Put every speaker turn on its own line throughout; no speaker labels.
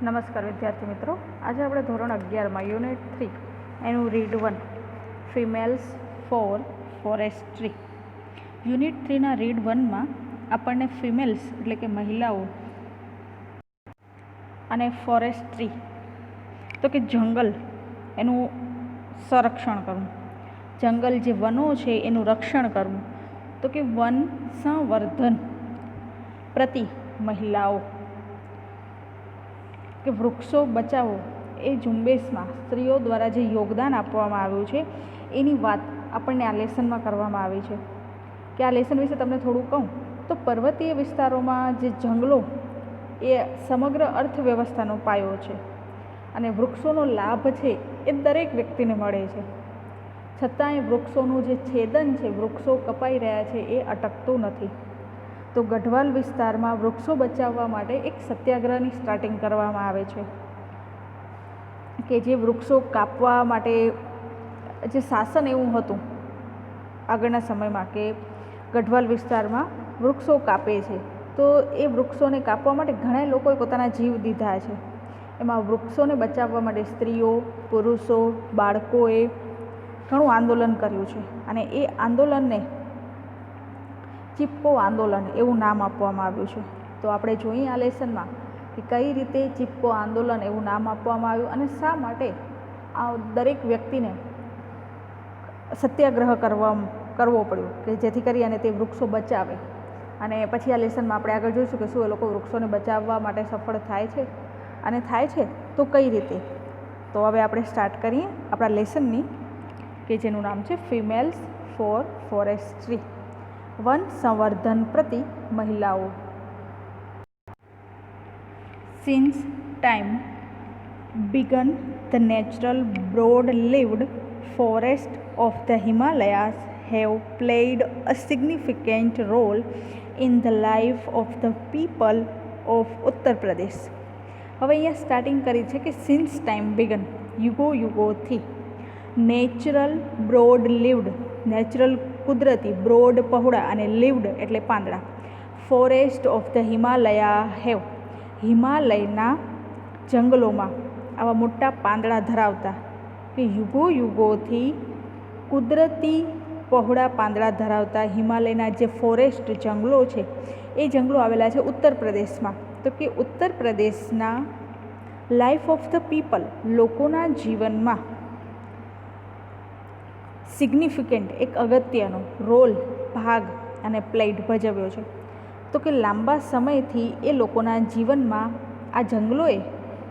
નમસ્કાર વિદ્યાર્થી મિત્રો, આજે આપણે ધોરણ 11માં યુનિટ 3 એનું read 1 females for forestry. Unit 3ના રીડ 1માં આપણને ફિમેલ્સ એટલે કે મહિલાઓ અને ફોરેસ્ટ્રી તો કે જંગલ એનું સંરક્ષણ કરવું, જંગલ જે વનો છે એનું રક્ષણ કરવું, તો કે વન સંવર્ધન પ્રતિ મહિલાઓ કે વૃક્ષો બચાવો એ ઝુંબેશમાં સ્ત્રીઓ દ્વારા જે યોગદાન આપવામાં આવ્યું છે એની વાત આપણને આ લેસનમાં કરવામાં આવી છે. કે આ લેસન વિશે તમને થોડું કહું તો પર્વતીય વિસ્તારોમાં જે જંગલો એ સમગ્ર અર્થવ્યવસ્થાનો પાયો છે અને વૃક્ષોનો લાભ છે એ દરેક વ્યક્તિને મળે છે. છતાંય વૃક્ષોનું જે છેદન છે, વૃક્ષો કપાઈ રહ્યા છે એ અટકતું નથી. તો ગઢવાલ વિસ્તારમાં વૃક્ષો બચાવવા માટે એક સત્યાગ્રહની સ્ટાર્ટિંગ કરવામાં આવે છે કે જે વૃક્ષો કાપવા માટે જે શાસન એવું હતું આગળના સમયમાં કે ગઢવાલ વિસ્તારમાં વૃક્ષો કાપે છે, તો એ વૃક્ષોને કાપવા માટે ઘણા લોકોએ પોતાના જીવ દીધા છે. એમાં વૃક્ષોને બચાવવા માટે સ્ત્રીઓ, પુરુષો, બાળકોએ ઘણું આંદોલન કર્યું છે અને એ આંદોલનને ચિપકો આંદોલન એવું નામ આપવામાં આવ્યું છે. તો આપણે જોઈએ આ લેસનમાં કે કઈ રીતે ચિપકો આંદોલન એવું નામ આપવામાં આવ્યું અને શા માટે આ દરેક વ્યક્તિને સત્યાગ્રહ કરવો પડ્યો કે જેથી કરી અને તે વૃક્ષો બચાવે. અને પછી આ લેસનમાં આપણે આગળ જોઈશું કે શું એ લોકો વૃક્ષોને બચાવવા માટે સફળ થાય છે અને થાય છે તો કઈ રીતે. તો હવે આપણે સ્ટાર્ટ કરીએ આપણા લેસનની કે જેનું નામ છે ફિમેલ્સ ફોર ફોરેસ્ટ્રી, વન સંવર્ધન પ્રતિ મહિલાઓ. Since time began, the natural broad-leaved forests of the Himalayas have played a significant role in the life of the people of Uttar Pradesh. હવે અહીંયા સ્ટાર્ટિંગ કરી છે કે સિન્સ ટાઈમ બિગન, યુગોથી natural broad leaved, natural કુદરતી, broad પહોળા અને leaved એટલે પાંદડા, forest of the Himalaya have, હિમાલયના જંગલોમાં આવા મોટા પાંદડા ધરાવતા કે યુગોથી કુદરતી પહોળા પાંદડા ધરાવતા હિમાલયના જે ફોરેસ્ટ જંગલો છે એ જંગલો આવેલા છે ઉત્તર પ્રદેશમાં. તો કે ઉત્તર પ્રદેશના લાઈફ ઓફ ધ પીપલ, લોકોના જીવનમાં સિગ્નિફિકન્ટ એક અગત્યનો રોલ, ભાગ અને પ્લેડ ભજવ્યો છે. તો કે લાંબા સમયથી એ લોકોના જીવનમાં આ જંગલોએ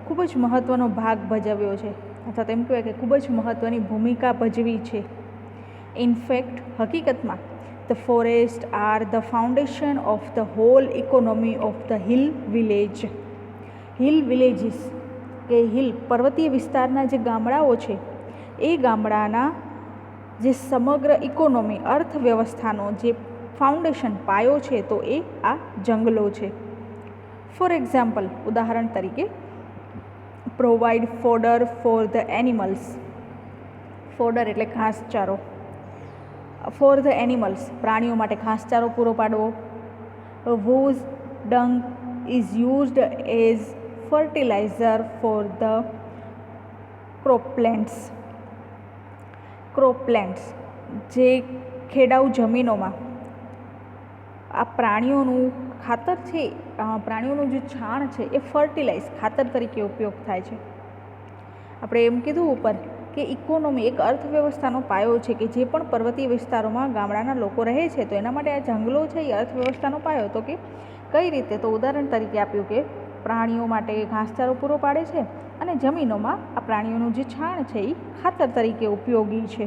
ખૂબ જ મહત્ત્વનો ભાગ ભજવ્યો છે, અથવા તેમ કહેવાય કે ખૂબ જ મહત્ત્વની ભૂમિકા ભજવી છે. ઇનફેક્ટ હકીકતમાં the forest are the foundation of the whole economy of the hill village. Hill villages કે હિલ પર્વતીય વિસ્તારના જે ગામડાઓ છે એ ગામડાના જે સમગ્ર ઇકોનોમી, અર્થવ્યવસ્થાનો જે ફાઉન્ડેશન, પાયો છે તો એ આ જંગલો છે. ફોર એક્ઝામ્પલ, ઉદાહરણ તરીકે, provide fodder for the animals. Fodder એટલે ઘાસચારો. ફોર ધ એનિમલ્સ પ્રાણીઓ માટે ઘાસચારો પૂરો પાડવો. Whose dung is used as fertiliser for the croplands. Croplands જે ખેડાઉ જમીનોમાં આ પ્રાણીઓનું ખાતર છે, પ્રાણીઓનું જે છાણ છે એ ફર્ટિલાઇઝ ખાતર તરીકે ઉપયોગ થાય છે. આપણે એમ કીધું ઉપર કે ઇકોનોમી એક અર્થવ્યવસ્થાનો પાયો છે કે જે પણ પર્વતીય વિસ્તારોમાં ગામડાના લોકો રહે છે તો એના માટે આ જંગલો છે એ અર્થવ્યવસ્થાનો પાયો. તો કે કઈ રીતે, તો ઉદાહરણ તરીકે આપ્યું કે પ્રાણીઓ માટે ઘાસચારો પૂરો પાડે છે અને જમીનોમાં આ પ્રાણીઓનું જે છાણ છે એ ખાતર તરીકે ઉપયોગી છે.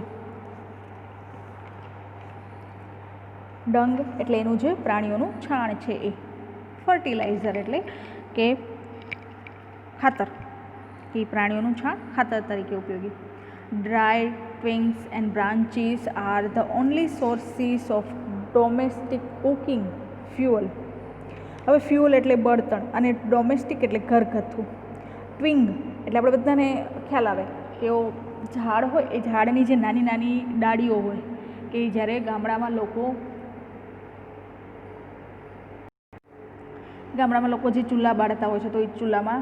ડંગ એટલે એનું જે પ્રાણીઓનું છાણ છે એ, ફર્ટિલાઇઝર એટલે કે ખાતર, કે પ્રાણીઓનું છાણ ખાતર તરીકે ઉપયોગી. Dry twigs and branches are the only sources of domestic cooking fuel. હવે ફ્યુઅલ એટલે બળતણ અને ડોમેસ્ટિક એટલે ઘરગથ્થું. ટ્વિંગ એટલે આપણે બધાને ખ્યાલ આવે કે ઝાડ હોય એ ઝાડની જે નાની નાની ડાળીઓ હોય કે જ્યારે ગામડામાં લોકો ગામડામાં લોકો જે ચૂલા બાળતા હોય છે તો એ ચૂલામાં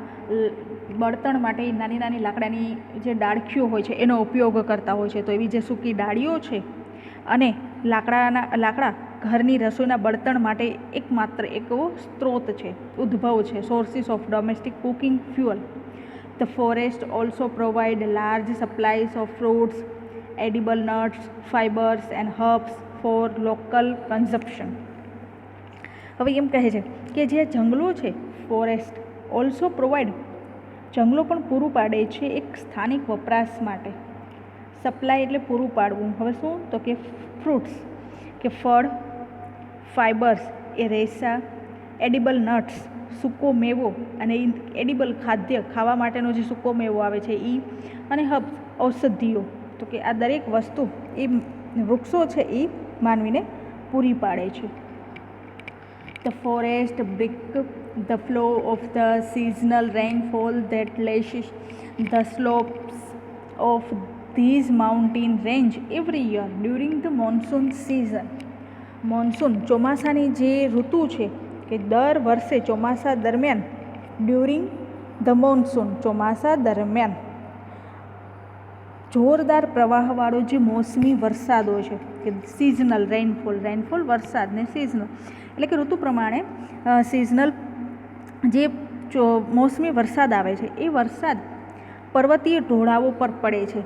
બળતણ માટે નાની નાની લાકડાની જે ડાળખીઓ હોય છે એનો ઉપયોગ કરતા હોય છે. તો એવી જે સૂકી ડાળીઓ છે અને લાકડા ઘરની રસોઈના બળતણ માટે એકમાત્ર એક એવો સ્ત્રોત છે, ઉદ્ભવ છે, sources of domestic cooking fuel. The forest also provide large supplies of fruits, edible nuts, fibers and herbs for local consumption. હવે એમ કહે છે કે જે જંગલો છે, ફોરેસ્ટ ઓલ્સો પ્રોવાઈડ, જંગલો પણ પૂરું પાડે છે એક સ્થાનિક વપરાશ માટે. સપ્લાય એટલે પૂરું પાડવું. હવે શું? તો કે ફ્રૂટ્સ કે ફળ, ફાઇબર્સ એ રેસા, એડિબલ નટ્સ સૂકો મેવો અને એડિબલ ખાદ્ય ખાવા માટેનો જે સૂકો મેવો આવે છે એ, અને હર્બ્સ ઔષધિઓ. તો કે આ દરેક વસ્તુ એ વૃક્ષો છે એ માનવીને પૂરી પાડે છે. The forest break the flow of the seasonal rainfall that lashes the slopes of these mountain range every year during the monsoon season. Monsoon ચોમાસાની જે ઋતુ છે કે દર વર્ષે ચોમાસા દરમિયાન, ડ્યુરિંગ ધ મોન્સૂન ચોમાસા દરમિયાન જોરદાર પ્રવાહવાળો જે મોસમી વરસાદ હોય છે કે સિઝનલ રેનફોલ વરસાદ ને સિઝનલ એટલે કે ઋતુ પ્રમાણે સિઝનલ જે મોસમી વરસાદ આવે છે એ વરસાદ પર્વતીય ઢોળાવો પર પડે છે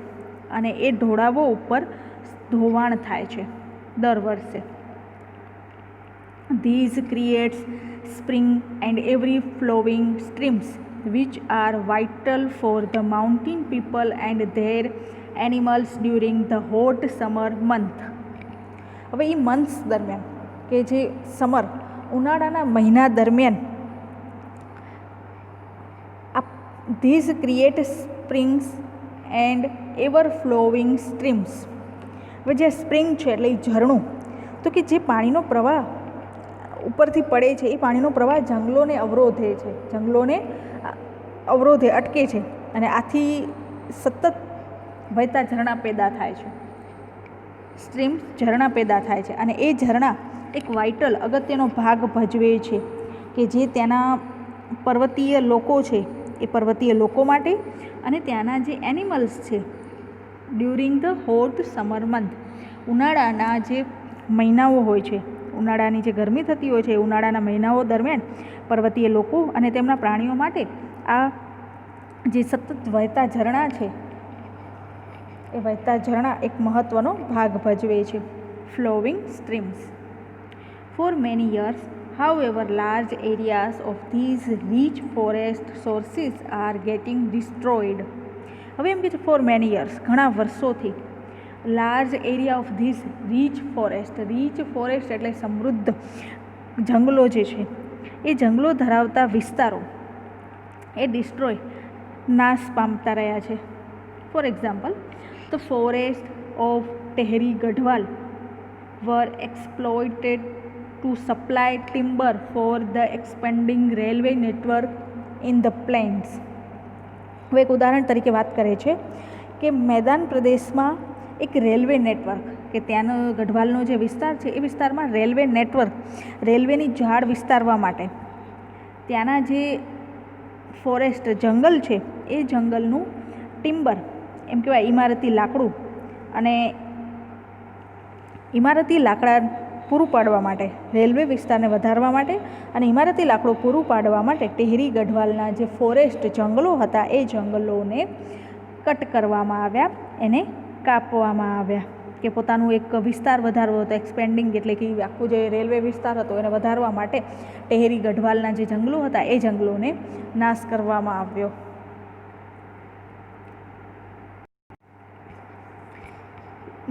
અને એ ઢોળાવો ઉપર ધોવાણ થાય છે દર વર્ષે. These creates spring and every flowing streams which are vital for the mountain people and their animals during the hot summer month. હવે એ મંથ્સ દરમિયાન કે જે સમર ઉનાળાના મહિના દરમિયાન these create springs and ever flowing streams. હવે જે spring છે એટલે એ ઝરણું, તો કે જે પાણીનો પ્રવાહ ઉપરથી પડે છે એ પાણીનો પ્રવાહ જંગલોને અટકે છે અને આથી સતત વહેતા ઝરણા પેદા થાય છે. સ્ટ્રીમ્સ ઝરણા પેદા થાય છે અને એ ઝરણા એક વાઇટલ અગત્યનો ભાગ ભજવે છે કે જે ત્યાંના પર્વતીય લોકો છે એ પર્વતીય લોકો માટે અને ત્યાંના જે એનિમલ્સ છે during the hot summer month ઉનાળાના જે મહિનાઓ હોય છે, ઉનાળાની જે ગરમી થતી હોય છે એ ઉનાળાના મહિનાઓ દરમિયાન પર્વતીય લોકો અને તેમના પ્રાણીઓ માટે આ જે સતત વહેતા ઝરણા છે એ વહેતા ઝરણા એક મહત્ત્વનો ભાગ ભજવે છે. ફ્લોવિંગ streams. For many years, however, large areas of these rich forest sources are getting destroyed. હવે એમ કે છે ફોર મેની યર્સ, ઘણા વર્ષોથી, large area of this rich forest એટલે સમૃદ્ધ જંગલો જે છે એ જંગલો ધરાવતા વિસ્તારો એ ડિસ્ટ્રોય નાશ પામતા રહ્યા છે. For example, the forest of Tehri Garhwal were exploited to supply timber for the expanding railway network in the plains. હવે એક ઉદાહરણ તરીકે વાત કરે છે કે મેદાન પ્રદેશમાં એક રેલવે નેટવર્ક કે ત્યાંનો ગઢવાલનો જે વિસ્તાર છે એ વિસ્તારમાં રેલવે નેટવર્ક, રેલવેની ઝાડ વિસ્તારવા માટે ત્યાંના જે ફોરેસ્ટ જંગલ છે એ જંગલનું ટિમ્બર એમ કહેવાય ઇમારતી લાકડું અને ઇમારતી લાકડા પૂરું પાડવા માટે, રેલવે વિસ્તારને વધારવા માટે અને ઇમારતી લાકડું પૂરું પાડવા માટે ટેહરી ગઢવાલના જે ફોરેસ્ટ જંગલો હતા એ જંગલોને કટ કરવામાં આવ્યા, એને કાપવામાં આવ્યા કે પોતાનું એક વિસ્તાર વધારવો હતો. એક્સપેન્ડિંગ એટલે કે આખું જે રેલવે વિસ્તાર હતો એને વધારવા માટે ટેહરી ગઢવાલના જે જંગલો હતા એ જંગલોને નાશ કરવામાં આવ્યો.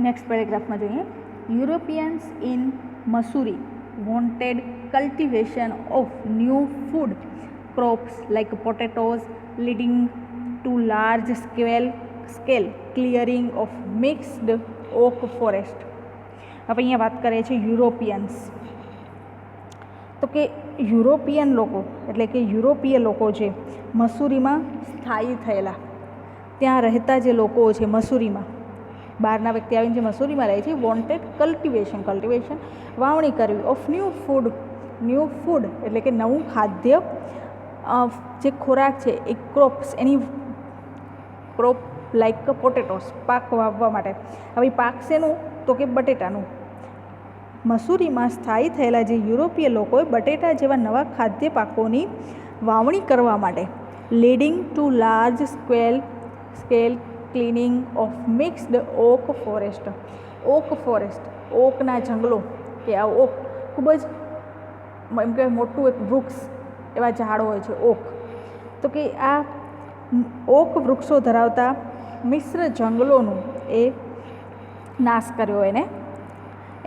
નેક્સ્ટ પેરેગ્રાફમાં જોઈએ. Europeans in Missouri wanted cultivation of new food crops like potatoes, leading to large scale clearing of mixed oak forest. હવે અહીંયા વાત કરે છે યુરોપિયન્સ, તો કે યુરોપિયન લોકો એટલે કે યુરોપીય લોકો છે મસૂરીમાં સ્થાયી થયેલા, ત્યાં રહેતા જે લોકો છે મસૂરીમાં, બહારના વ્યક્તિ આવીને જે મસૂરીમાં રહે છે, વોન્ટેડ કલ્ટિવેશન વાવણી કરવી of new food new food એટલે કે નવું ખાદ્ય જે ખોરાક છે એ ક્રોપ્સ એની ક્રોપ લાઈક પોટેટોસ પાક વાવવા માટે. હવે પાક શેનું તો કે બટેટાનું. મસૂરીમાં સ્થાયી થયેલા જે યુરોપીય લોકોએ બટેટા જેવા નવા ખાદ્ય પાકોની વાવણી કરવા માટે leading to large scale cleaning of mixed oak forest. ઓકના જંગલો કે આ ઓક ખૂબ જ એમ કે મોટું એક વૃક્ષ એવા ઝાડ હોય છે ઓક. તો કે આ ઓક વૃક્ષો ધરાવતા મિશ્ર જંગલોનું એ નાશ કર્યો,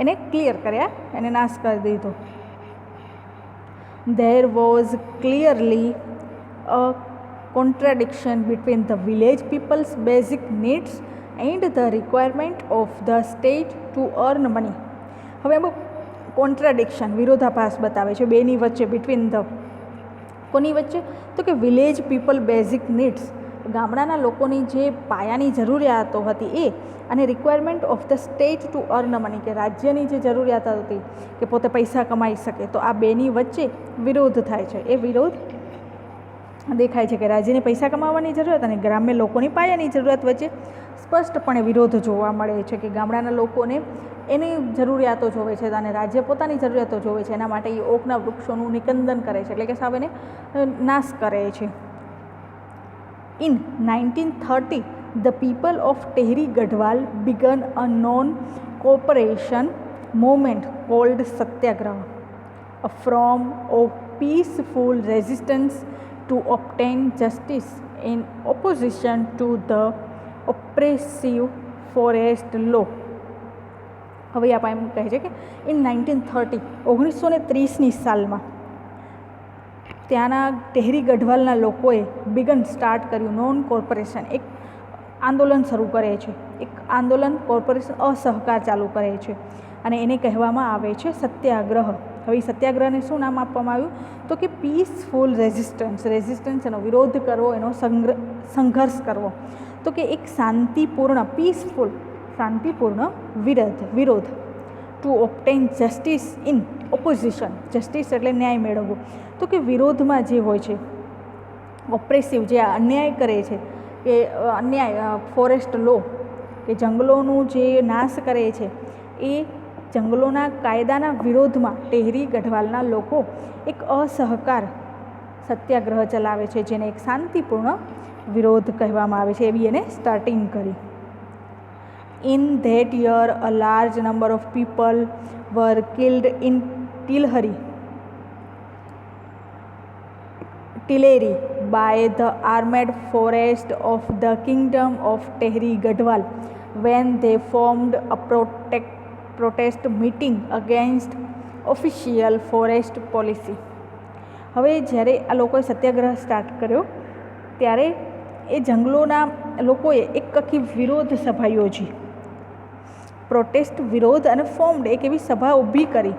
એને ક્લિયર કર્યા, એને નાશ કરી દીધો. There was clearly a contradiction between the village people's basic needs and the requirement of the state to earn money. હવે એમાં કોન્ટ્રાડિક્શન વિરોધાભાસ બતાવે છે બેની વચ્ચે. બિટવીન ધ કોની વચ્ચે તો કે વિલેજ પીપલ બેઝિક નીડ્સ ગામડાના લોકોની જે પાયાની જરૂરિયાતો હતી એ અને requirement of the state to earn money કે રાજ્યની જે જરૂરિયાત હતી કે પોતે પૈસા કમાઈ શકે. તો આ બેની વચ્ચે વિરોધ થાય છે. એ વિરોધ દેખાય છે કે રાજ્યને પૈસા કમાવાની જરૂરિયાત અને ગ્રામ્ય લોકોની પાયાની જરૂરિયાત વચ્ચે સ્પષ્ટપણે વિરોધ જોવા મળે છે કે ગામડાના લોકોને એની જરૂરિયાતો જોવે છે અને રાજ્ય પોતાની જરૂરિયાતો જોવે છે. એના માટે એ ઓકના વૃક્ષોનું નિકંદન કરે છે એટલે કે સાવ એને નાશ કરે છે. In 1930, the people of Tehri Gadwal began a non-cooperation movement called Satyagraha, a form of peaceful resistance to obtain justice in opposition to the oppressive forest law. હવે આપણે એમ કહે છે કે ઇન 1930 સાલમાં ત્યાંના ટેહરી ગઢવાલના લોકોએ સ્ટાર્ટ કર્યું નોન કોર્પોરેશન, એક આંદોલન શરૂ કરે છે. એક આંદોલન કોર્પોરેશન અસહકાર ચાલુ કરે છે અને એને કહેવામાં આવે છે સત્યાગ્રહ. હવે સત્યાગ્રહને શું નામ આપવામાં આવ્યું તો કે પીસફુલ રેઝિસ્ટન્સ એનો વિરોધ કરવો, એનો સંઘર્ષ કરવો. તો કે એક શાંતિપૂર્ણ વિરોધ to obtain justice in opposition. Justice એટલે ન્યાય મેળવવો. તો કે વિરોધમાં જે હોય છે ઓપ્રેસિવ જે અન્યાય કરે છે કે અન્યાય ફોરેસ્ટ લો કે જંગલોનું જે નાશ કરે છે એ જંગલોના કાયદાના વિરોધમાં ટેહરી ગઢવાલના લોકો એક અસહકાર સત્યાગ્રહ ચલાવે છે જેને એક શાંતિપૂર્ણ વિરોધ કહેવામાં આવે છે. એવી એને સ્ટાર્ટિંગ કરી. In that year, a large number of people were killed in Tillery by the armed force of the kingdom of Tehri Gadwal when they formed a protest meeting against official forest policy. હવે જ્યારે આ લોકોએ સત્યાગ્રહ start કર્યો ત્યારે એ જંગલોના લોકોએ એક આખી વિરોધ સભા યોજી. પ્રોટેસ્ટ વિરોધ અને ફોર્મ્ડ એક એવી સભા ઊભી કરી.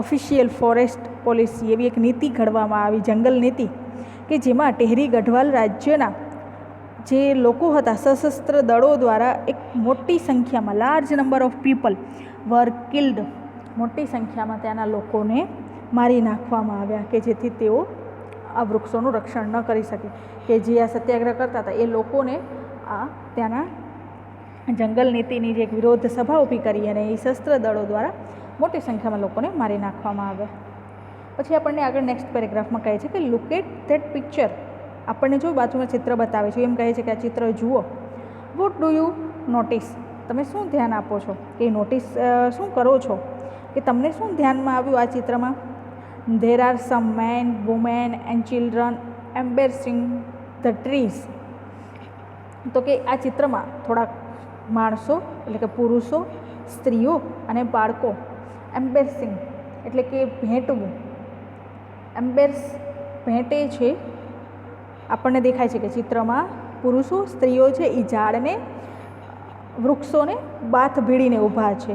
ઓફિશિયલ ફોરેસ્ટ પોલિસી એવી એક નીતિ ઘડવામાં આવી, જંગલ નીતિ, કે જેમાં ટેહરી ગઢવાલ રાજ્યના જે લોકો હતા સશસ્ત્ર દળો દ્વારા એક મોટી સંખ્યામાં large number of people var killed, મોટી સંખ્યામાં ત્યાંના લોકોને મારી નાખવામાં આવ્યા કે જેથી તેઓ આ વૃક્ષોનું રક્ષણ ન કરી શકે. કે જે આ સત્યાગ્રહ કરતા હતા એ લોકોને આ ત્યાંના જંગલ નીતિની જે એક વિરોધ સભા ઊભી કરી અને એ શસ્ત્ર દળો દ્વારા મોટી સંખ્યામાં લોકોને મારી નાખવામાં આવ્યા. પછી આપણને આગળ નેક્સ્ટ પેરેગ્રાફમાં કહે છે કે લુક એટ ધેટ પિક્ચર. આપણને જો બાજુમાં ચિત્ર બતાવે છે એમ કહે છે કે આ ચિત્ર જુઓ. What do you notice? તમે શું ધ્યાન આપો છો કે નોટિસ શું કરો છો કે તમને શું ધ્યાનમાં આવ્યું આ ચિત્રમાં? There are some men, women and children embarrassing the trees. તો કે આ ચિત્રમાં થોડાક માણસો એટલે કે પુરુષો, સ્ત્રીઓ અને બાળકો એમ્બેરસિંગ એટલે કે ભેંટવું, ભેંટે છે. આપણને દેખાય છે કે ચિત્રમાં પુરુષો, સ્ત્રીઓ છે એ ઝાડને, વૃક્ષોને બાથ ભીડીને ઊભા છે.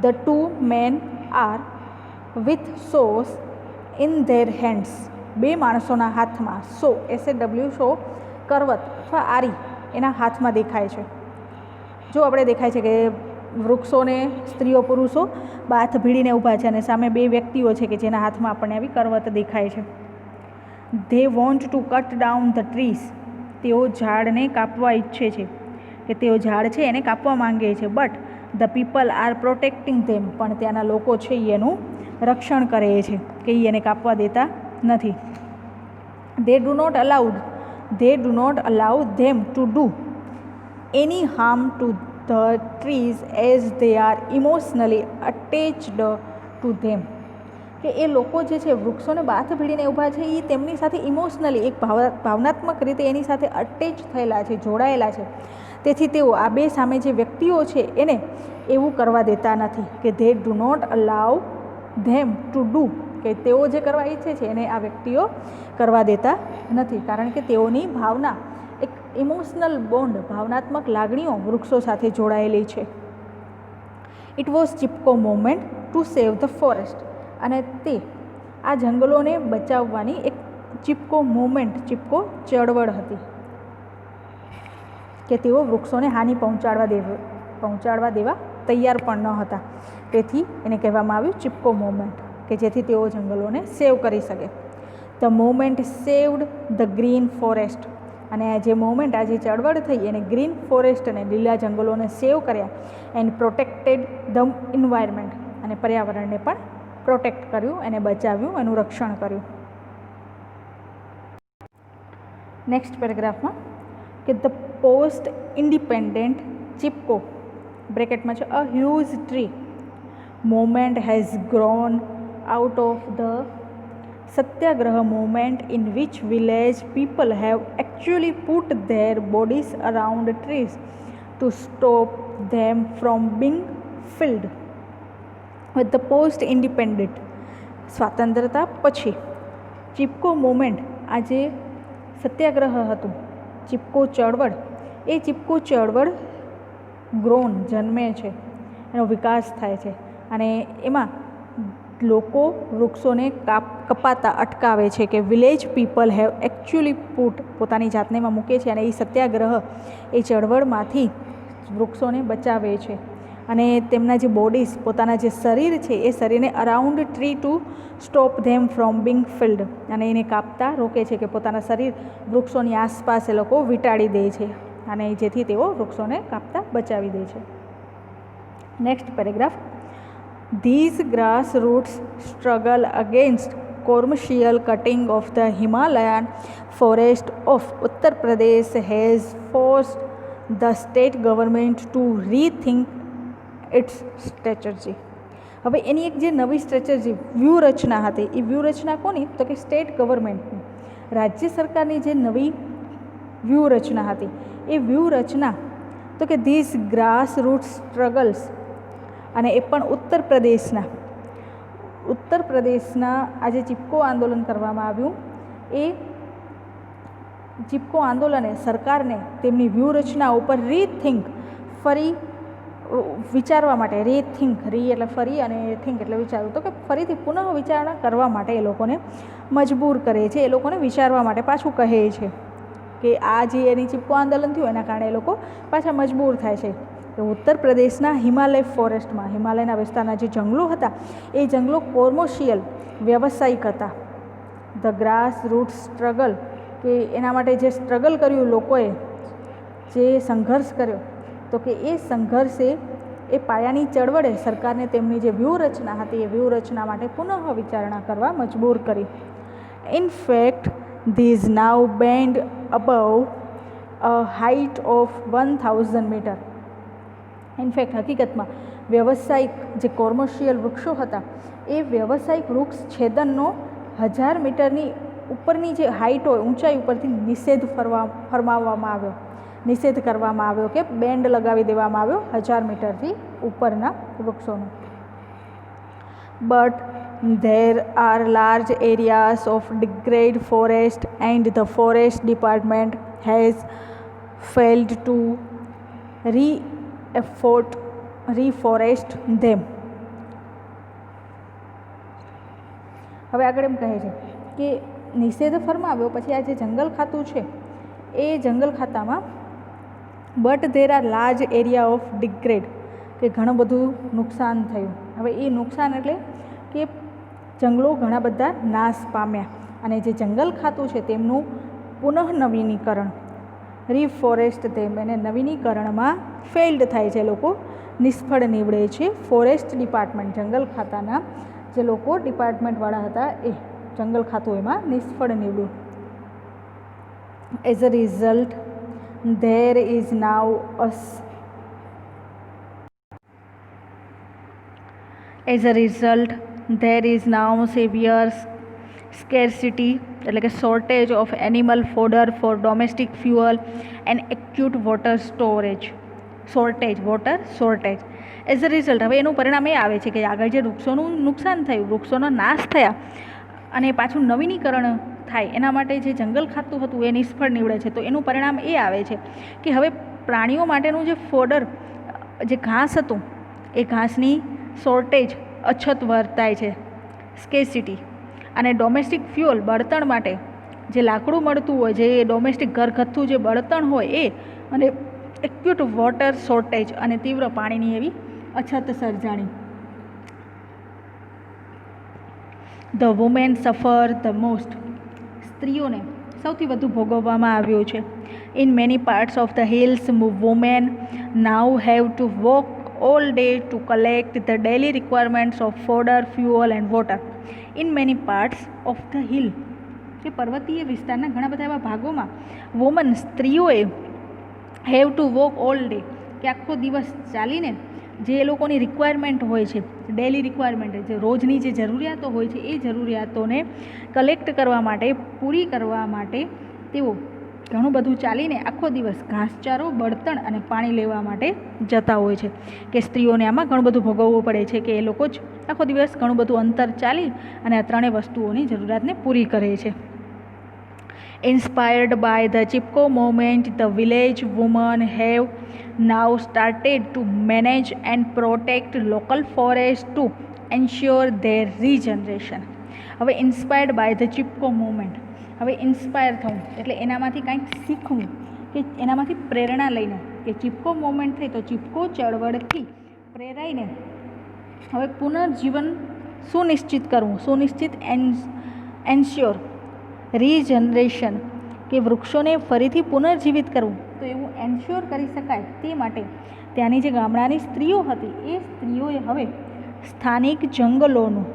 The two men are with saws in their hands. બે માણસોના હાથમાં સો, SAW, કરવત અથવા આરી એના હાથમાં દેખાય છે. જો આપણે દેખાય છે કે વૃક્ષોને સ્ત્રીઓ પુરુષો બાથ ભીડીને ઊભા છે અને સામે બે વ્યક્તિઓ છે કે જેના હાથમાં આપણને આવી કરવત દેખાય છે. They want to cut down the trees. તેઓ ઝાડને કાપવા ઈચ્છે છે, કે તેઓ ઝાડ છે એને કાપવા માંગે છે. But the people are protecting them. પણ ત્યાંના લોકો છે એ એનું રક્ષણ કરે છે, કે એ એને કાપવા દેતા નથી. They do not allow them to do any harm to the trees as they are emotionally attached to them. કે એ લોકો જે છે વૃક્ષોને બાથ ભીડીને ઊભા છે એ તેમની સાથે ઇમોશનલી એક ભાવનાત્મક રીતે એની સાથે અટેચ થયેલા છે, જોડાયેલા છે. તેથી તેઓ આ બે સામે જે વ્યક્તિઓ છે એને એવું કરવા દેતા નથી, કે they do not allow them to do, કે તેઓ જે કરવા ઈચ્છે છે એને આ વ્યક્તિઓ કરવા દેતા નથી, કારણ કે તેઓની ભાવના એક ઇમોશનલ બોન્ડ, ભાવનાત્મક લાગણીઓ વૃક્ષો સાથે જોડાયેલી છે. It was Chipko movement to save the forest. અને તે આ જંગલોને બચાવવાની એક ચિપકો મુવમેન્ટ, ચિપકો ચળવળ હતી, કે તેઓ વૃક્ષોને હાનિ પહોંચાડવા દેવા તૈયાર પણ ન હતા. તેથી એને કહેવામાં આવ્યું ચિપકો મુવમેન્ટ, કે જેથી તેઓ જંગલોને સેવ કરી શકે. The movement saved the green forest. અને આ જે મુવમેન્ટ, આ જે ચળવળ થઈ એને ગ્રીન ફોરેસ્ટ અને લીલા જંગલોને સેવ કર્યા. And protected the environment. અને પર્યાવરણને પણ પ્રોટેક્ટ કર્યું, એને બચાવ્યું, એનું રક્ષણ કર્યું. નેક્સ્ટ પેરેગ્રાફમાં કે ધ પોસ્ટ ઇન્ડિપેન્ડન્ટ ચિપકો બ્રેકેટમાં છે a huge tree movement has grown out of the satyagraha movement, in which village people have actually put their bodies around trees to stop them from being felled. With the post independent સ્વાતંત્રતા પછી Chipko movement, આ જે સત્યાગ્રહ હતું, ચિપકો ચળવળ, એ ચિપકો ચળવળ grown જન્મે છે, એનો વિકાસ થાય છે. અને એમાં લોકો વૃક્ષોને કપાતા અટકાવે છે, કે વિલેજ પીપલ હેવ એકચ્યુઅલી પોતાની જાતને એમાં મૂકે છે, અને એ સત્યાગ્રહ, એ ચળવળમાંથી વૃક્ષોને બચાવે છે. અને તેમના જે બોડીઝ, પોતાના જે શરીર છે એ શરીરને around tree to stop them from Bing field. અને એને કાપતા રોકે છે, કે પોતાના શરીર વૃક્ષોની આસપાસ એ લોકો વીંટાળી દે છે, અને જેથી તેઓ વૃક્ષોને કાપતા બચાવી દે છે. Next paragraph. These grassroots struggle against commercial cutting of the Himalayan forest of Uttar Pradesh has forced the state government to rethink its strategy. હવે એની એક જે નવી સ્ટ્રેટેજી, વ્યૂહરચના હતી, એ વ્યૂહરચના કોની? તો કે સ્ટેટ ગવર્મેન્ટની, રાજ્ય સરકારની જે નવી વ્યૂહરચના હતી, એ વ્યૂહરચના તો કે ધીસ ગ્રાસરૂટ સ્ટ્રગલ્સ, અને એ પણ ઉત્તર પ્રદેશના આ જે ચિપકો આંદોલન કરવામાં આવ્યું, એ ચિપકો આંદોલને સરકારને તેમની વ્યૂહરચના ઉપર ફરી વિચારવા માટે, રી એટલે ફરી અને થિંક એટલે વિચારવું, તો કે ફરીથી પુનઃ વિચારણા કરવા માટે એ લોકોને મજબૂર કરે છે, એ લોકોને વિચારવા માટે પાછું કહે છે. કે આ જે એની ચિપકો આંદોલન થયું એના કારણે એ લોકો પાછા મજબૂર થાય છે. ઉત્તર પ્રદેશના હિમાલય ફોરેસ્ટમાં, હિમાલયના વિસ્તારના જે જંગલો હતા, એ જંગલો કોમર્શિયલ, વ્યવસાયિક હતા. ધ ગ્રાસ રૂટ સ્ટ્રગલ, કે એના માટે જે સ્ટ્રગલ કર્યું લોકોએ, જે સંઘર્ષ કર્યો, તો કે એ સંઘર્ષે, એ પાયાની ચળવળે સરકારને તેમની જે વ્યૂહરચના હતી એ વ્યૂહરચના માટે પુનઃ વિચારણા કરવા મજબૂર કરી. In fact these now banned above a height of 1000 metre. In fact હકીકતમાં વ્યવસાયિક જે કોમર્શિયલ વૃક્ષો હતા, એ વ્યવસાયિક વૃક્ષ છેદનનો 1000 મીટરની ઉપરની જે હાઇટ હોય, ઊંચાઈ ઉપરથી નિષેધ કરવામાં આવ્યો, કે બેન્ડ લગાવી દેવામાં આવ્યો 1000 મીટરથી ઉપરના વૃક્ષોનો. But there are large areas of degraded forest and the forest department has failed to reforest them. હવે આગળ એમ કહે છે કે નિષેધ ફરમાવ્યો પછી આ જે જંગલ ખાતું છે, એ જંગલ ખાતામાં but there are large area of degrade, કે ઘણું બધું નુકસાન થયું. હવે એ નુકસાન એટલે કે જંગલો ઘણા બધા નાશ પામ્યા અને જે જંગલ ખાતું છે તેમનું પુનઃનવીનીકરણ રિફોરેસ્ટ તેમ એને નવીનીકરણમાં ફેઇલ્ડ થાય છે, લોકો નિષ્ફળ નીવડે છે. ફોરેસ્ટ ડિપાર્ટમેન્ટ જંગલ ખાતાના જે લોકો ડિપાર્ટમેન્ટવાળા હતા એ જંગલ ખાતું એમાં નિષ્ફળ નીવડ્યું. As a result there is now a as a result there is now severe scarcity એટલે કે shortage of animal fodder for domestic fuel and acute water shortage. As a result હવે એનું પરિણામ એ આવે છે કે આગળ જે વૃક્ષોનું નુકસાન થયું, વૃક્ષોનો નાશ થયા અને પાછું નવીનીકરણ થાય એના માટે જે જંગલ ખાતું હતું એ નિષ્ફળ નીવડે છે. તો એનું પરિણામ એ આવે છે કે હવે પ્રાણીઓ માટેનું જે ફોડર જે ઘાસ હતું એ ઘાસની શોર્ટેજ અછત વર્તાય છે, સ્કેસિટી. અને ડોમેસ્ટિક ફ્યુઅલ બળતણ માટે જે લાકડું મળતું હોય, જે ડોમેસ્ટિક ઘરગથ્થું જે બળતણ હોય એ, અને એક્યુટ વોટર શોર્ટેજ અને તીવ્ર પાણીની એવી અછત સર્જાણી. The women suffer the most સ્ત્રીઓને સૌથી વધુ ભોગવવામાં આવ્યું છે. In many parts of the hills women now have to walk all day to collect the daily requirements of fodder, fuel and water. In many parts of the hill કે પર્વતીય વિસ્તારના ઘણા બધા એવા ભાગોમાં વુમન સ્ત્રીઓએ have to walk all day કે આખો દિવસ ચાલીને જે એ લોકોની રિક્વાયરમેન્ટ હોય છે, ડેલી રિક્વાયરમેન્ટ જે રોજની જે જરૂરિયાતો હોય છે એ જરૂરિયાતોને કલેક્ટ કરવા માટે, પૂરી કરવા માટે તેઓ ઘણું બધું ચાલીને આખો દિવસ ઘાસચારો, બળતણ અને પાણી લેવા માટે જતા હોય છે. કે સ્ત્રીઓને આમાં ઘણું બધું ભોગવવું પડે છે કે એ લોકો જ આખો દિવસ ઘણું બધું અંતર ચાલી અને આ ત્રણેય વસ્તુઓની જરૂરિયાતને પૂરી કરે છે. Inspired by the Chipko movement, the village women have now started to manage and protect local forests to ensure their regeneration. હવે inspired by the Chipko movement, હવે ઇન્સ્પાયર થવું એટલે એનામાંથી કંઈક શીખવું કે એનામાંથી પ્રેરણા લઈને કે ચિપકો મુવમેન્ટ થઈ તો ચિપકો ચળવળથી પ્રેરાઈને હવે પુનર્જીવન સુનિશ્ચિત કરવું, એન્શ્યોર રીજનરેશન કે વૃક્ષોને ફરીથી પુનર્જીવિત કરવું. તો એવું એન્શ્યોર કરી શકાય તે માટે ત્યાંની જે ગામડાની સ્ત્રીઓ હતી એ સ્ત્રીઓએ હવે સ્થાનિક જંગલોનું,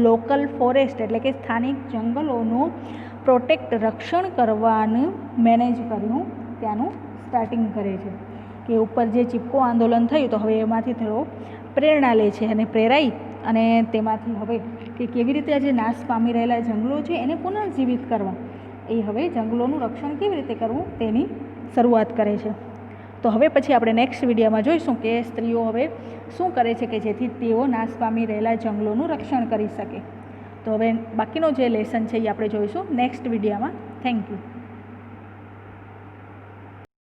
લોકલ ફોરેસ્ટ એટલે કે સ્થાનિક જંગલોનું પ્રોટેક્ટ રક્ષણ કરવાનું મેનેજ કર્યું, ત્યાંનું સ્ટાર્ટિંગ કરે છે. કે ઉપર જે ચિપકો આંદોલન થયું તો હવે એમાંથી થોડો પ્રેરણા લે છે અને પ્રેરાઈ અને તેમાંથી હવે કે કેવી રીતે જે નાશ પામી રહેલા જંગલો છે એને પુનર્જીવિત કરવા, એ હવે જંગલોનું રક્ષણ કેવી રીતે કરવું તેની શરૂઆત કરે છે. તો હવે પછી આપણે નેક્સ્ટ વિડીયોમાં જોઈશું કે સ્ત્રીઓ હવે શું કરે છે કે જેથી તેઓ નાશ પામી રહેલા જંગલોનું રક્ષણ કરી શકે. તો હવે બાકીનો જે લેસન છે એ આપણે જોઈશું નેક્સ્ટ વિડીયોમાં. Thank you.